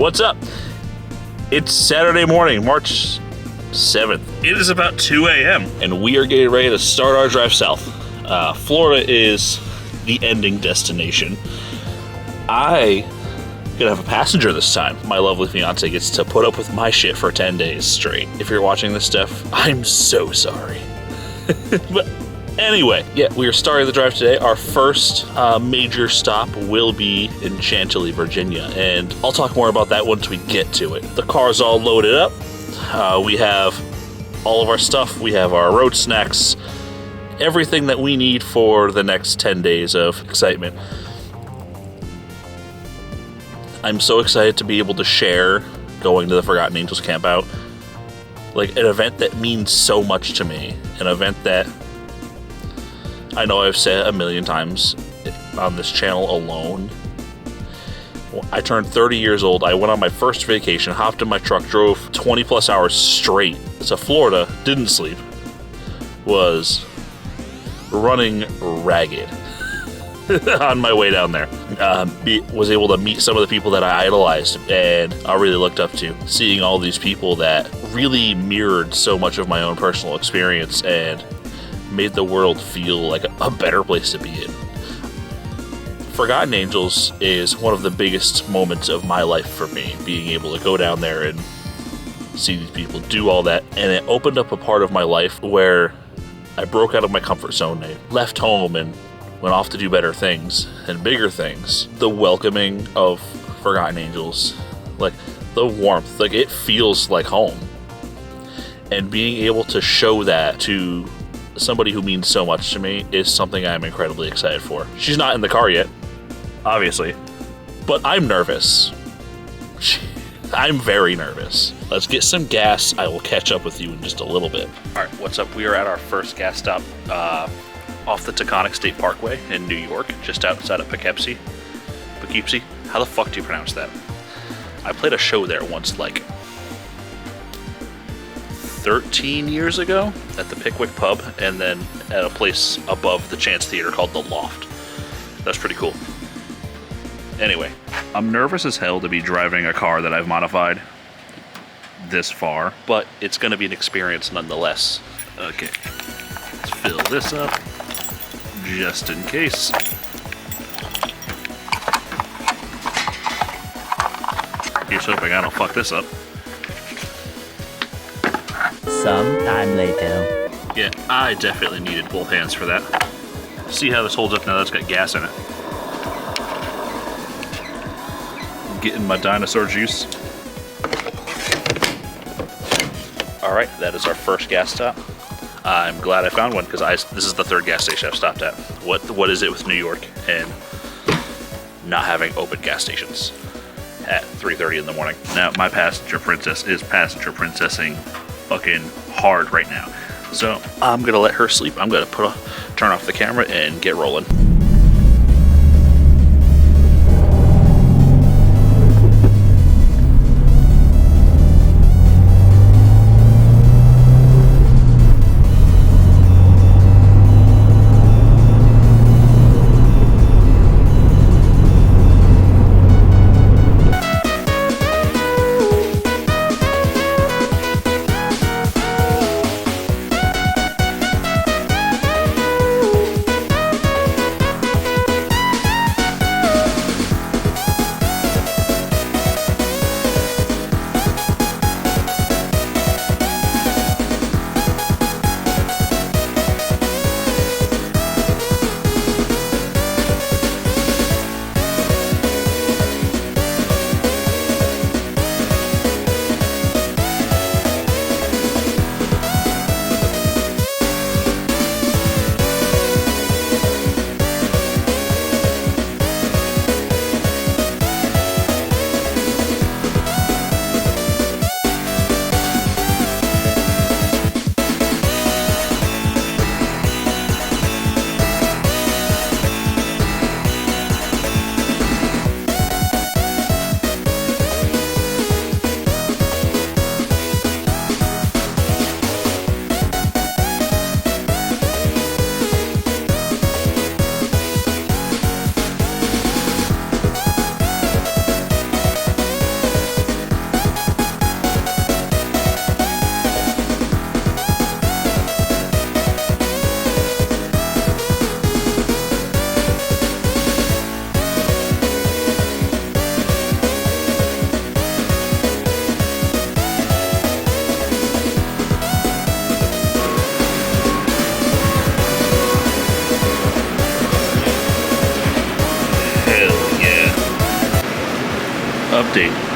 What's up? It's Saturday morning, March 7th. It is about 2 a.m. and we are getting ready to start our drive south. Florida is the ending destination. I gonna have a passenger this time. My lovely fiance gets to put up with my shit for 10 days straight. If you're watching this stuff, I'm so sorry. But anyway, yeah, we are starting the drive today. Our first major stop will be in Chantilly, Virginia, and I'll talk more about that once we get to it. The car's all loaded up. We have all of our stuff. We have our road snacks, everything that we need for the next 10 days of excitement. I'm so excited to be able to share going to the Forgotten Angels Campout. Like, an event that means so much to me. An event that I know I've said a million times on this channel alone. I turned 30 years old. I went on my first vacation, hopped in my truck, drove 20 plus hours straight to Florida, didn't sleep, was running ragged on my way down there. Was able to meet some of the people that I idolized and I really looked up to. Seeing all these people that really mirrored so much of my own personal experience and made the world feel like a better place to be in. Forgotten Angels is one of the biggest moments of my life for me, being able to go down there and see these people do all that. And it opened up a part of my life where I broke out of my comfort zone and left home and went off to do better things and bigger things. The welcoming of Forgotten Angels, like the warmth, like it feels like home. And being able to show that to somebody who means so much to me is something I'm incredibly excited for. She's not in the car yet, obviously, but I'm nervous. I'm very nervous. Let's get some gas. I will catch up with you in just a little bit. All right, what's up? We are at our first gas stop off the Taconic State Parkway in New York, just outside of Poughkeepsie. Poughkeepsie? How the fuck do you pronounce that? I played a show there once, like 13 years ago at the Pickwick Pub, and then at a place above the Chance Theater called The Loft. That's pretty cool. Anyway, I'm nervous as hell to be driving a car that I've modified this far, but it's going to be an experience nonetheless. Okay, let's fill this up just in case. Here's hoping I don't fuck this up. Sometime later. Yeah, I definitely needed both hands for that. See how this holds up now that it's got gas in it. Getting my dinosaur juice. Alright, that is our first gas stop. I'm glad I found one because this is the third gas station I've stopped at. What is it with New York and not having open gas stations at 3:30 in the morning? Now, my passenger princess is passenger princessing fucking hard right now. So I'm gonna let her sleep. I'm gonna turn off the camera and get rolling.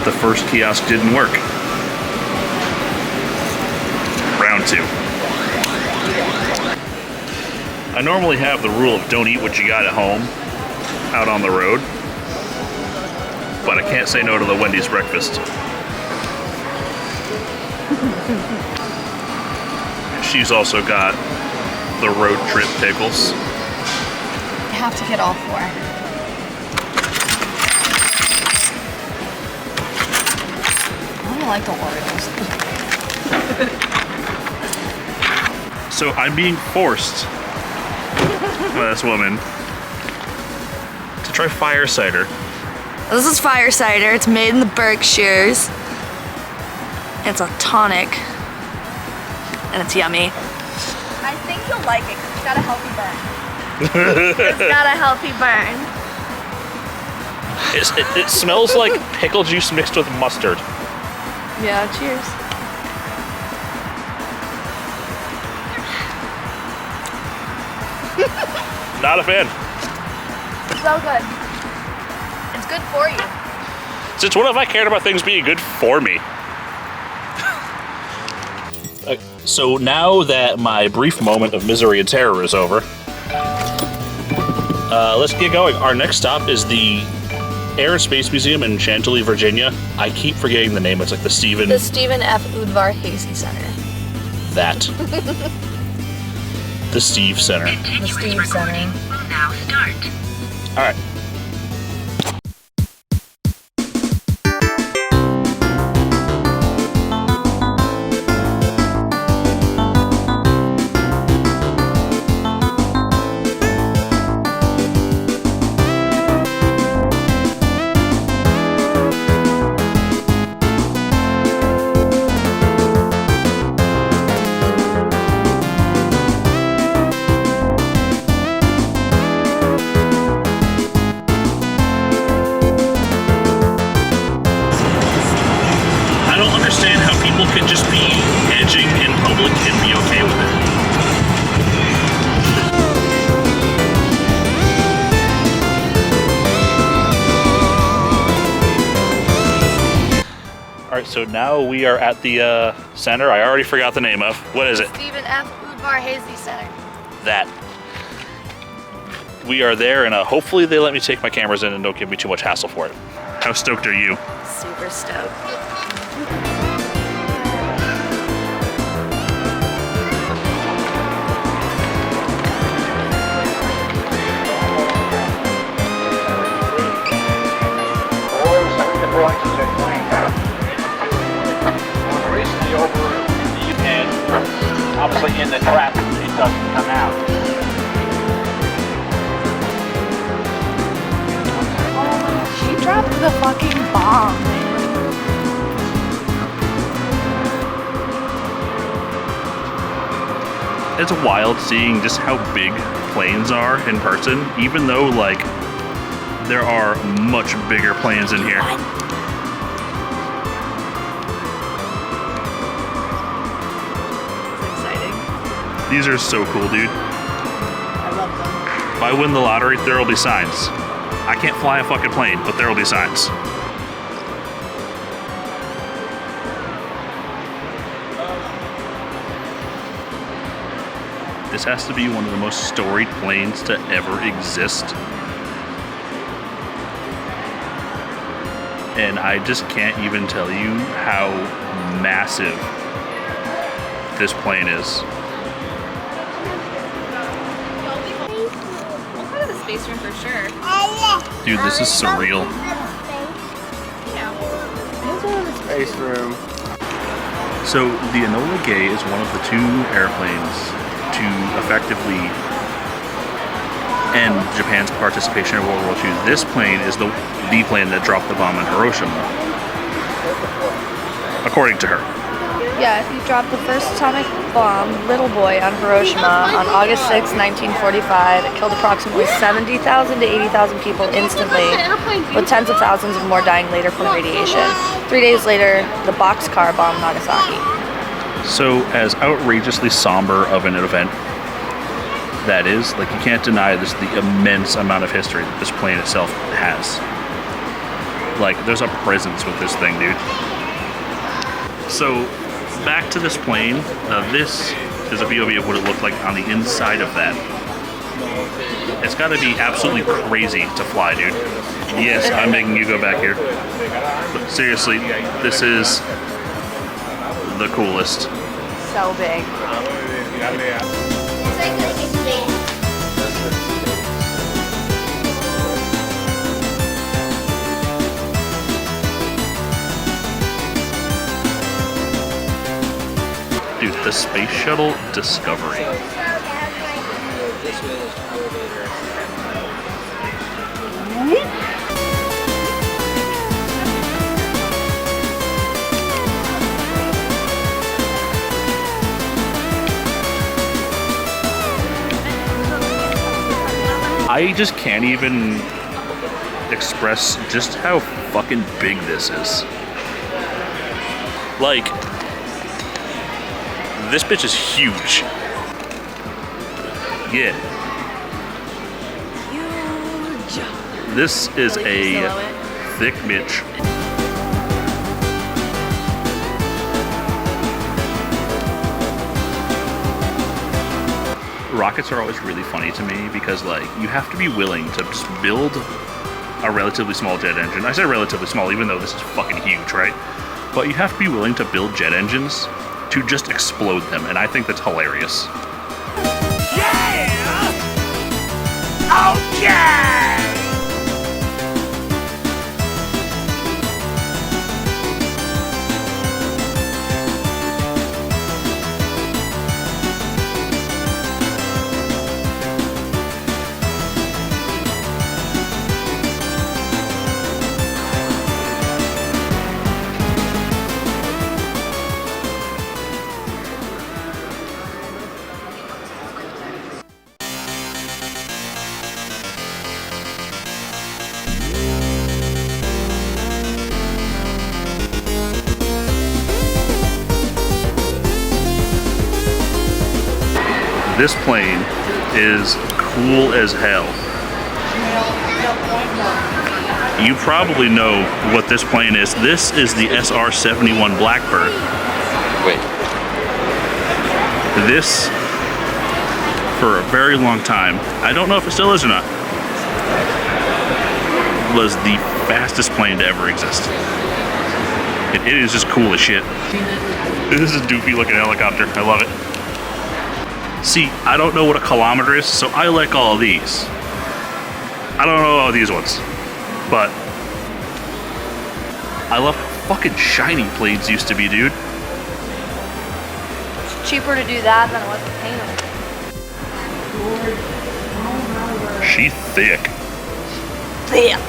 the first kiosk didn't work. Round 2. I normally have the rule of don't eat what you got at home out on the road, but I can't say no to the Wendy's breakfast. She's also got the road trip pickles. You have to get all 4. I don't like the Oreos. So I'm being forced by this woman to try fire cider. This is fire cider. It's made in the Berkshires. It's a tonic. And it's yummy. I think you'll like it because it's got a healthy burn. It's got a healthy burn. It smells like pickle juice mixed with mustard. Yeah, cheers. Not a fan. So good. It's good for you. Since when have I cared about things being good for me? So now that my brief moment of misery and terror is over, let's get going. Our next stop is the Air and Space Museum in Chantilly, Virginia. I keep forgetting the name. It's like the Stephen F. Udvar Hazy Center. That. The Steve Center. The Steve Center. Will now start. All right. Can just be edging in public and be okay with it. All right, so now we are at the center. I already forgot the name of. What is it? Stephen F. Udvar Hazy Center. That. We are there, and hopefully they let me take my cameras in and don't give me too much hassle for it. How stoked are you? Super stoked. Recently overruled, and obviously in the trap, it doesn't come out. She dropped the fucking bomb, man. It's wild seeing just how big planes are in person, even though, like, there are much bigger planes in here. These are so cool, dude. I love them. If I win the lottery, there will be signs. I can't fly a fucking plane, but there will be signs. This has to be one of the most storied planes to ever exist. And I just can't even tell you how massive this plane is. Space room for sure. Dude, this is surreal. Space room. So the Enola Gay is one of the 2 airplanes to effectively end Japan's participation in World War II. This plane is the plane that dropped the bomb in Hiroshima, according to her. Yeah, he dropped the first atomic bomb, Little Boy, on Hiroshima on August 6, 1945. It killed approximately 70,000 to 80,000 people instantly, with tens of thousands of more dying later from radiation. 3 days later, the boxcar bombed Nagasaki. So, as outrageously somber of an event that is, like, you can't deny this, the immense amount of history that this plane itself has. Like, there's a presence with this thing, dude. So, back to this plane. This is a POV of what it looked like on the inside of that. It's got to be absolutely crazy to fly, dude. Yes, I'm making you go back here. But seriously, this is the coolest. So big. Dude, the Space Shuttle Discovery. I just can't even express just how fucking big this is. Like, this bitch is huge. Yeah. Huge. This is a thick bitch. Rockets are always really funny to me because, like, you have to be willing to just build a relatively small jet engine. I say relatively small, even though this is fucking huge, right? But you have to be willing to build jet engines to just explode them, and I think that's hilarious. Yeah! Okay! This plane is cool as hell. You probably know what this plane is. This is the SR-71 Blackbird. Wait. This, for a very long time, I don't know if it still is or not, was the fastest plane to ever exist. It is just cool as shit. This is a doofy looking helicopter. I love it. See, I don't know what a kilometer is, so I like all of these. I don't know all these ones, but I love how fucking shiny planes used to be, dude. It's cheaper to do that than it was to paint them. She's thick. Thick.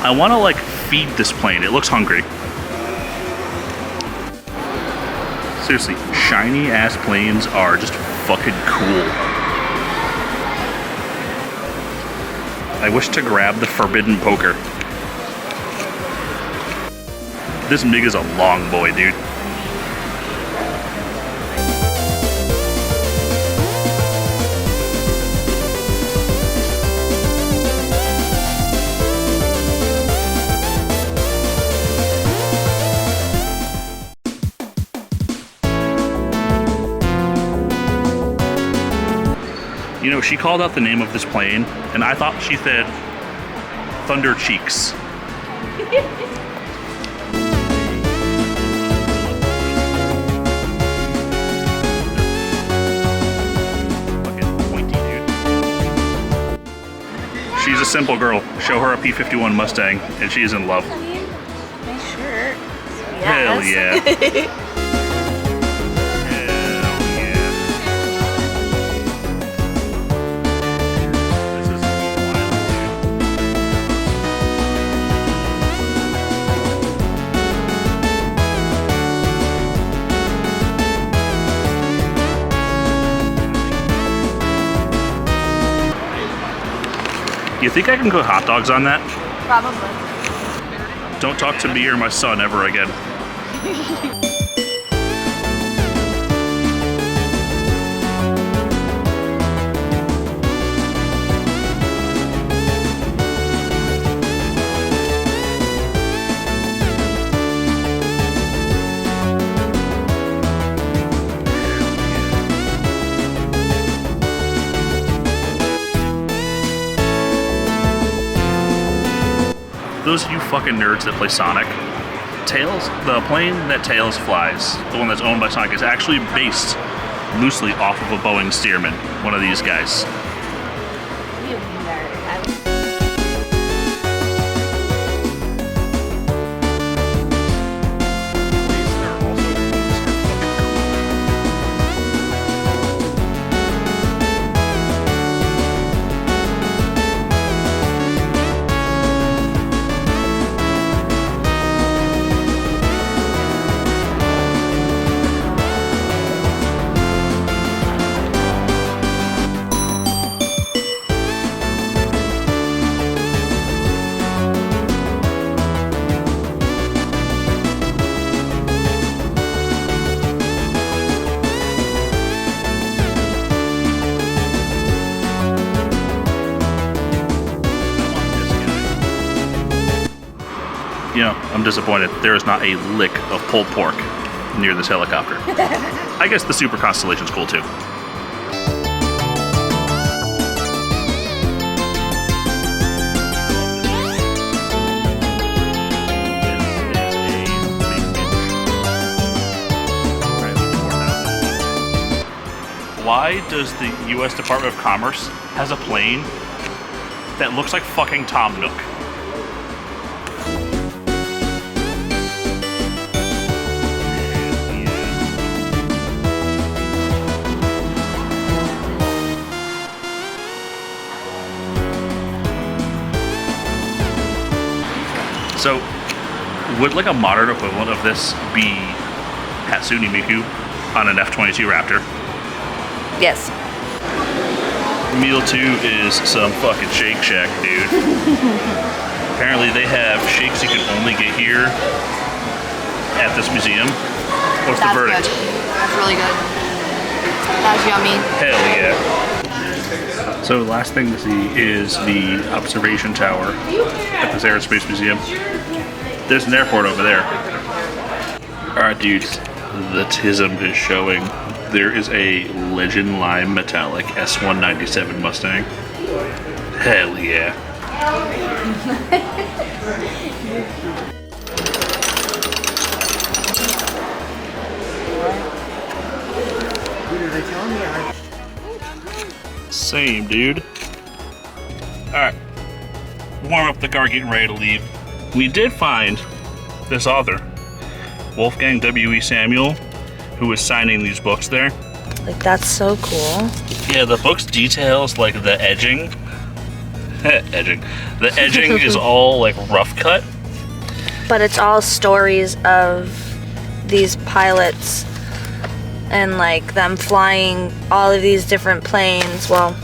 I want to, like, feed this plane. It looks hungry. Seriously, shiny ass planes are just fucking cool. I wish to grab the forbidden poker. This MiG is a long boy, dude. You know, she called out the name of this plane, and I thought she said Thunder Cheeks. Fucking pointy, dude. She's a simple girl. Show her a P-51 Mustang, and she is in love. My shirt. Hell yeah. You think I can cook hot dogs on that? Probably. Don't talk to me or my son ever again. Those of you fucking nerds that play Sonic, Tails, the plane that Tails flies, the one that's owned by Sonic, is actually based loosely off of a Boeing Stearman, one of these guys. You nerd. You know, I'm disappointed. There is not a lick of pulled pork near this helicopter. I guess the Super Constellation's cool too. Why does the U.S. Department of Commerce has a plane that looks like fucking Tom Nook? So, would like a modern equivalent of this be Hatsune Miku on an F-22 Raptor? Yes. Meal 2 is some fucking Shake Shack, dude. Apparently they have shakes you can only get here at this museum. What's the verdict? Good. That's really good. That's yummy. Hell yeah. So the last thing to see is the observation tower at this Aerospace Museum. There's an airport over there. Alright dudes, the TISM is showing. There is a Legend Lime Metallic S197 Mustang. Hell yeah. Same, dude. Alright. Warm up the car, getting ready to leave. We did find this author, Wolfgang W.E. Samuel, who was signing these books there. Like, that's so cool. Yeah, the book's details, like the edging. Edging. The edging is all, like, rough cut. But it's all stories of these pilots and, like, them flying all of these different planes. Well,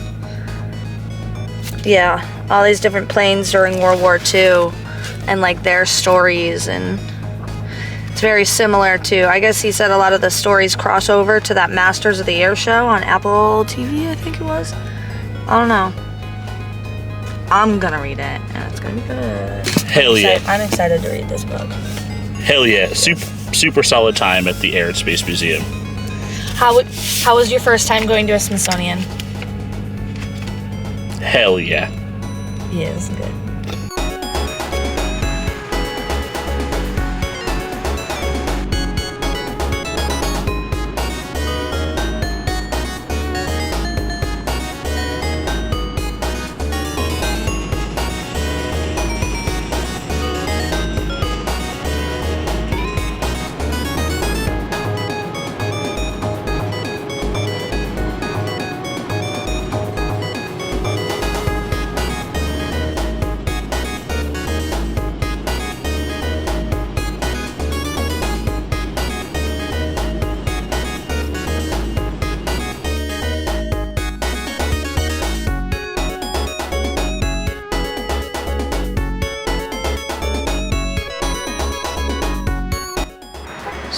yeah, all these different planes during World War II and, like, their stories. And it's very similar to, I guess he said a lot of the stories cross over to that Masters of the Air show on Apple TV, I think it was. I don't know. I'm gonna read it, and it's gonna be good. Hell yeah. I'm excited to read this book. Hell yeah. Super solid time at the Air and Space Museum. How was your first time going to a Smithsonian? Hell yeah. Yeah, it's good.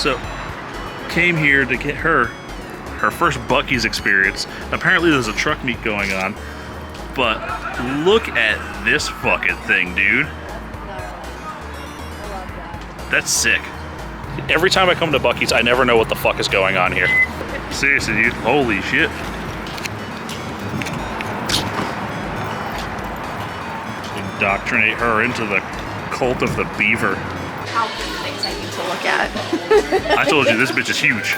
So, came here to get her first Buc-ee's experience. Apparently there's a truck meet going on, but look at this fucking thing, dude. That's sick. Every time I come to Buc-ee's, I never know what the fuck is going on here. Seriously, dude, holy shit. Indoctrinate her into the cult of the beaver. How many things I need to look at. I told you, this bitch is huge.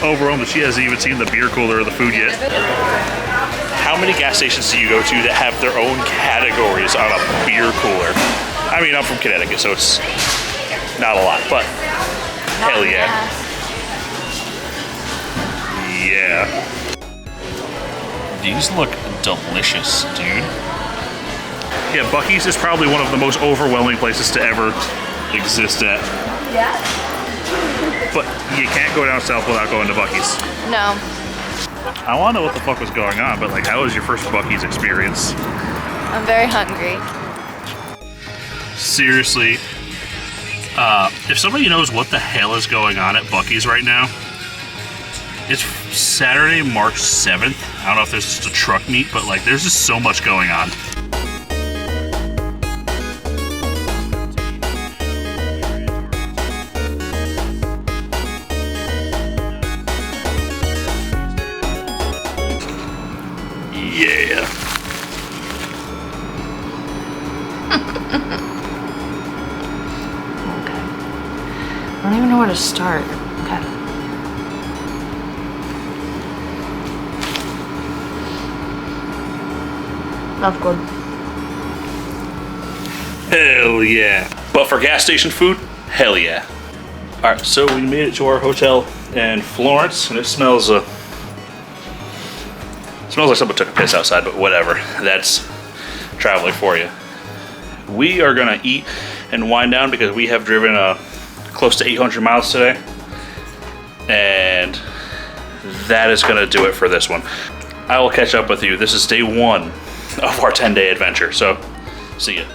Overwhelmed that she hasn't even seen the beer cooler or the food yet. How many gas stations do you go to that have their own categories on a beer cooler? I mean, I'm from Connecticut, so it's not a lot, but hell yeah. Yeah. These look delicious, dude. Yeah, Buc-ee's is probably one of the most overwhelming places to ever exist at. Yeah. But you can't go down south without going to Buc-ee's. No. I want to know what the fuck was going on, but like, how was your first Buc-ee's experience? I'm very hungry. Seriously, if somebody knows what the hell is going on at Buc-ee's right now, it's Saturday, March 7th. I don't know if there's just a truck meet, but like, there's just so much going on. Yeah. Okay. I don't even know where to start. Okay. That's good. Hell yeah. But for gas station food, hell yeah. Alright, so we made it to our hotel in Florence, and it smells like someone took a piss outside, but whatever. That's traveling for you. We are gonna eat and wind down because we have driven close to 800 miles today. And that is gonna do it for this one. I will catch up with you. This is day 1 of our 10-day adventure, so see ya.